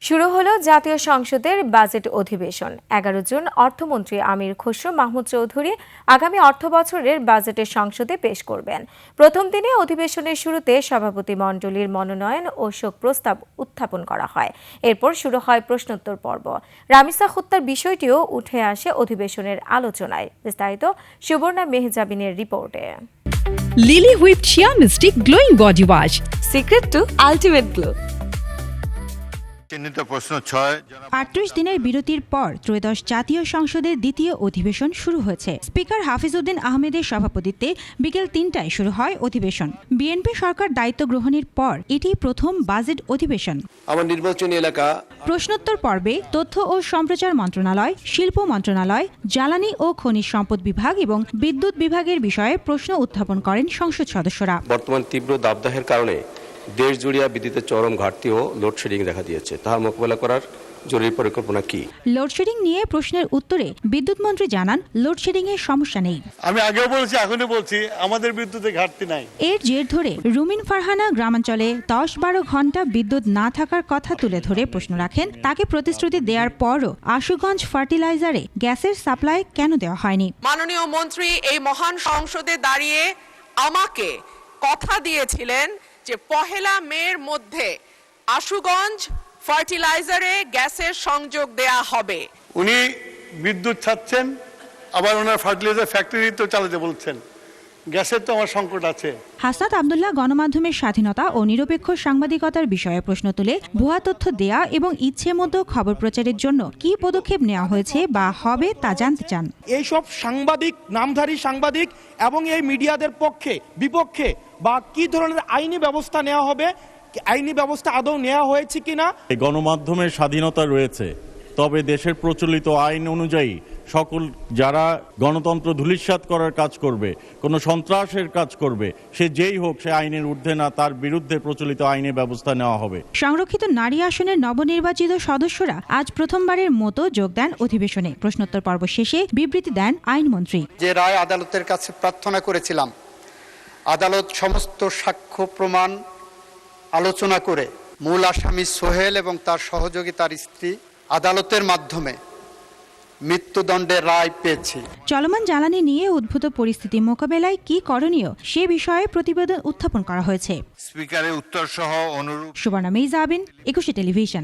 শুরু হলো জাতীয় সংসদের বাজেট অধিবেশন। 11 জুন অর্থমন্ত্রী আমির খসরু মাহমুদ চৌধুরী আগামী অর্থবছরের বাজেটের সংসদে পেশ করবেন। প্রথম দিনে অধিবেশনের শুরুতে সভাপতি মণ্ডলীর মনোনয়ন ও শোক প্রস্তাব উত্থাপন করা হয়। এরপর শুরু হয় প্রশ্নোত্তর পর্ব। রামিসা হত্যার বিষয়টিও উঠে আসে অধিবেশনের আলোচনায়। বিস্তারিত সুবর্ণা মেহজাবিনের রিপোর্টে। Lily whipped shea mystic glowing body wash, secret to ultimate glow. 38 দিনের বিরতির পর ত্রয়োদশ জাতীয় সংসদের দ্বিতীয় অধিবেশন শুরু হয়েছে। স্পিকার হাফিজউদ্দিন আহমেদের সভাপতিত্বে বিকেল 3টায় শুরু হয় অধিবেশন। বিএনপি সরকার দায়িত্ব গ্রহণের পর এটি প্রথম বাজেট অধিবেশন। আমার নির্বাচনী এলাকা। প্রশ্নোত্তর পর্বে তথ্য ও সম্প্রচার মন্ত্রণালয়, শিল্প মন্ত্রণালয়, জ্বালানি ও খনিজ সম্পদ বিভাগ এবং বিদ্যুৎ বিভাগের বিষয়ে প্রশ্ন উত্থাপন করেন সংসদ সদস্যরা। বর্তমান তীব্র দাবদাহের কারণে দেশ জুড়িয়া বিদ্যুতের চরম ঘাটতি ও লোডশেডিং দেখা দিয়েছে। তাহা মোকাবেলা করার জরুরি পরিকল্পনা কি? লোডশেডিং নিয়ে প্রশ্নের উত্তরে বিদ্যুৎ মন্ত্রী জানান, লোডশেডিং এর সমস্যা নেই। আমি আগেও বলেছি, এখনই বলছি, আমাদের বিদ্যুতের ঘাটতি নাই। এর জের ধরে রুমিন ফারহানা গ্রামাঞ্চলে 10-12 ঘন্টা বিদ্যুৎ না থাকার কথা তুলে ধরে প্রশ্ন রাখেন, তাকে প্রতিশ্রুতি দেওয়ার পরও আশুগঞ্জ ফার্টিলাইজারে গ্যাসের সাপ্লাই কেন দেওয়া হয়নি। মাননীয় মন্ত্রী এই মহান সংসদে দাঁড়িয়ে আমাকে কথা দিয়েছিলেন যে 1 মের মধ্যে আশুগঞ্জ ফার্টিলাইজারে গ্যাসের সংযোগ দেয়া হবে। উনি বিদ্যুৎ ছাড়ছেন, আবার ওনার ফার্টিলাইজার ফ্যাক্টরি তো চালাতে বলছেন। গ্যাসের তো আমার সংকট আছে। হাসনাত আব্দুল্লাহ গণমাধ্যমের স্বাধীনতা ও নিরপেক্ষ সাংবাদিকতার বিষয়ে প্রশ্ন তুলে ভুয়া তথ্য দেয়া এবং ইচ্ছে মতো খবর প্রচারের জন্য কি পদক্ষেপ নেওয়া হয়েছে বা হবে তা জানতে চান। এইসব সাংবাদিক, নামধারী সাংবাদিক এবং এই মিডিয়াদের পক্ষে বিপক্ষে বা কি ধরনের আইনি ব্যবস্থা নেওয়া হবে, আইনি ব্যবস্থা আদৌ নেওয়া হয়েছে কিনা। গণমাধ্যমের স্বাধীনতা রয়েছে, তবে দেশের প্রচলিত আইন অনুযায়ী সকল যারা গণতন্ত্র ধূলিসাৎ করার কাজ করবে, কোনো সন্ত্রাসের কাজ করবে, সে যেই হোক, সে আইনের ঊর্ধ্বে না, তার বিরুদ্ধে প্রচলিত আইনে ব্যবস্থা নেওয়া হবে। সংরক্ষিত নারী আসনের নবনির্বাচিত সদস্যরা আজ প্রথমবারের মতো যোগ দেন অধিবেশনে। প্রশ্নোত্তর পর্ব শেষে বিবৃতি দেন আইনমন্ত্রী। যে রায় আদালতের কাছে প্রার্থনা করেছিলাম, আদালত সমস্ত সাক্ষ্য প্রমাণ আলোচনা করে মূল আসামি সোহেল এবং তার সহযোগী তার স্ত্রী আদালতের মাধ্যমে মৃত্যুদণ্ডের রায় পেয়েছে। চলমান জ্বালানি নিয়ে উদ্ভূত পরিস্থিতি মোকাবেলায় কি করণীয় সে বিষয়ে প্রতিবেদন উত্থাপন করা হয়েছে। স্পিকারের উত্তর সহ অনুরূপ। সুবর্ণা মেহজাবিন, 21 টেলিভিশন।